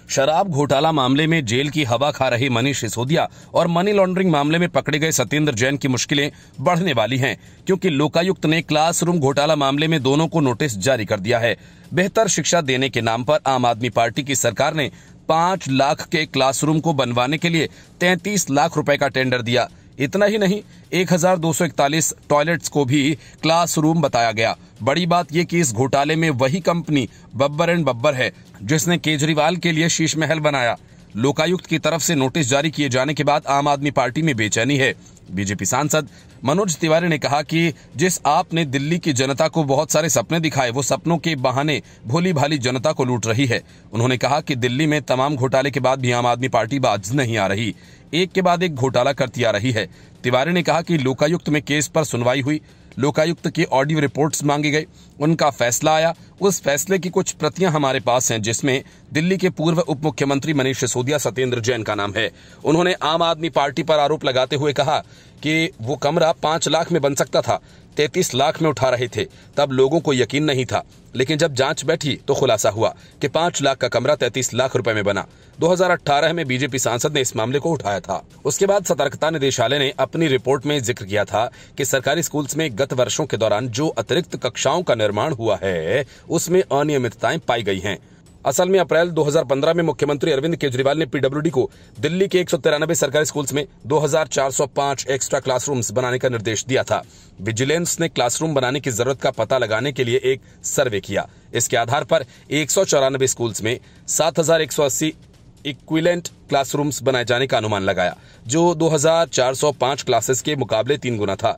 शराब घोटाला मामले में जेल की हवा खा रहे मनीष सिसोदिया और मनी लॉन्ड्रिंग मामले में पकड़े गए सत्येंद्र जैन की मुश्किलें बढ़ने वाली हैं, क्योंकि लोकायुक्त ने क्लासरूम घोटाला मामले में दोनों को नोटिस जारी कर दिया है। बेहतर शिक्षा देने के नाम पर आम आदमी पार्टी की सरकार ने 5 लाख के क्लासरूम को बनवाने के लिए 33 लाख रुपए का टेंडर दिया। इतना ही नहीं, 1241 टॉयलेट्स को भी क्लासरूम बताया गया। बड़ी बात यह कि इस घोटाले में वही कंपनी बब्बर एंड बब्बर है जिसने केजरीवाल के लिए शीश महल बनाया। लोकायुक्त की तरफ से नोटिस जारी किए जाने के बाद आम आदमी पार्टी में बेचैनी है। बीजेपी सांसद मनोज तिवारी ने कहा कि जिस आपने दिल्ली की जनता को बहुत सारे सपने दिखाए, वो सपनों के बहाने भोली भाली जनता को लूट रही है। उन्होंने कहा कि दिल्ली में तमाम घोटाले के बाद भी आम आदमी पार्टी बाज नहीं आ रही, एक के बाद एक घोटाला करती आ रही है। तिवारी ने कहा कि लोकायुक्त में केस पर सुनवाई हुई, लोकायुक्त की ऑडियो रिपोर्ट्स मांगे गए, उनका फैसला आया। उस फैसले की कुछ प्रतियां हमारे पास हैं, जिसमें दिल्ली के पूर्व उप मुख्यमंत्री मनीष सिसोदिया, सत्येंद्र जैन का नाम है। उन्होंने आम आदमी पार्टी पर आरोप लगाते हुए कहा कि वो कमरा 5 लाख में बन सकता था, 33 लाख में उठा रहे थे। तब लोगों को यकीन नहीं था, लेकिन जब जांच बैठी तो खुलासा हुआ कि 5 लाख का कमरा 33 लाख रुपए में बना। 2018 में बीजेपी सांसद ने इस मामले को उठाया था। उसके बाद सतर्कता निदेशालय ने अपनी रिपोर्ट में जिक्र किया था कि सरकारी स्कूल्स में गत वर्षों के दौरान जो अतिरिक्त कक्षाओं का निर्माण हुआ है, उसमें अनियमितताएं पाई गई हैं। असल में अप्रैल 2015 में मुख्यमंत्री अरविंद केजरीवाल ने पीडब्ल्यूडी को दिल्ली के 193 सरकारी स्कूल्स में 2405 एक्स्ट्रा क्लासरूम्स बनाने का निर्देश दिया था। विजिलेंस ने क्लासरूम बनाने की जरूरत का पता लगाने के लिए एक सर्वे किया। इसके आधार पर 194 स्कूल्स में 7180 इक्विवेलेंट क्लासरूम्स बनाए जाने का अनुमान लगाया, जो 2405 क्लासेस के मुकाबले 3 गुना था।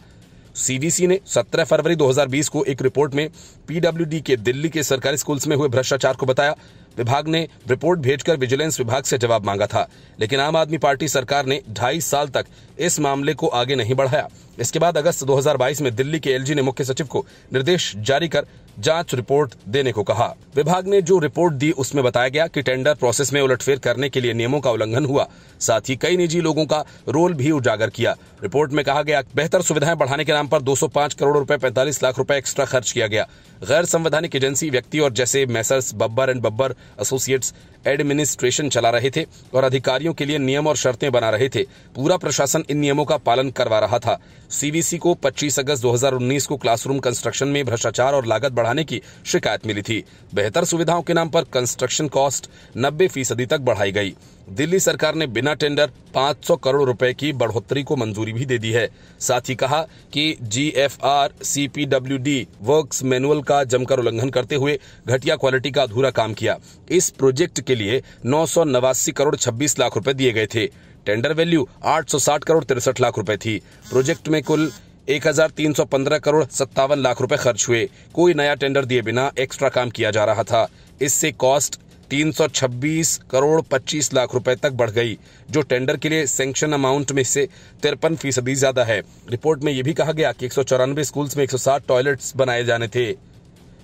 सीवीसी ने 17 फरवरी 2020 को एक रिपोर्ट में पीडब्ल्यूडी के दिल्ली के सरकारी स्कूल्स में हुए भ्रष्टाचार को बताया। विभाग ने रिपोर्ट भेजकर विजिलेंस विभाग से जवाब मांगा था, लेकिन आम आदमी पार्टी सरकार ने 2.5 साल तक इस मामले को आगे नहीं बढ़ाया। इसके बाद अगस्त 2022 में दिल्ली के एलजी ने मुख्य सचिव को निर्देश जारी कर जांच रिपोर्ट देने को कहा। विभाग ने जो रिपोर्ट दी उसमें बताया गया कि टेंडर प्रोसेस में उलटफेर करने के लिए नियमों का उल्लंघन हुआ, साथ ही कई निजी लोगों का रोल भी उजागर किया। रिपोर्ट में कहा गया बेहतर सुविधाएं बढ़ाने के नाम पर 205 करोड़ रुपए 45 लाख रुपए एक्स्ट्रा खर्च किया गया। गैर संवैधानिक एजेंसी, व्यक्ति और जैसे Messrs Babbar and Babbar associates administration चला रहे थे और अधिकारियों के लिए नियम और शर्तें बना रहे थे। पूरा प्रशासन इन नियमों का पालन करवा रहा था। सीवीसी को 25 अगस्त 2019 को क्लासरूम कंस्ट्रक्शन में भ्रष्टाचार और लागत बढ़ाने की शिकायत मिली थी। बेहतर सुविधाओं के नाम पर कंस्ट्रक्शन कॉस्ट 90% तक बढ़ाई गई। दिल्ली सरकार ने बिना टेंडर 500 करोड़ रुपए की बढ़ोतरी को मंजूरी भी दे दी है। साथ ही कहा कि जीएफआर सीपीडब्ल्यूडी वर्क्स मैनुअल का जमकर उल्लंघन करते हुए घटिया क्वालिटी का अधूरा काम किया। इस प्रोजेक्ट के लिए 989 करोड़ 26 लाख रुपए दिए गए थे। टेंडर वैल्यू 860 करोड़ 63 लाख रुपए थी। प्रोजेक्ट में कुल 1315 करोड़ 57 लाख रुपए खर्च हुए। कोई नया टेंडर दिए बिना एक्स्ट्रा काम किया जा रहा था। इससे कॉस्ट 326 करोड़ 25 लाख रुपए तक बढ़ गई, जो टेंडर के लिए सैंक्शन अमाउंट में से 53% ज्यादा है। रिपोर्ट में यह भी कहा गया कि 194 स्कूल्स में 160 टॉयलेट्स बनाए जाने थे,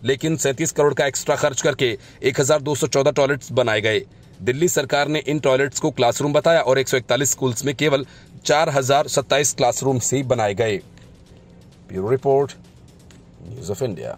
लेकिन 37 करोड़ का एक्स्ट्रा खर्च करके 1214 टॉयलेट्स बनाए गए। दिल्ली सरकार ने इन टॉयलेट्स को क्लासरूम बताया और 141 स्कूल्स में केवल 4027 क्लासरूम ही बनाए गए। Bureau report, news of India.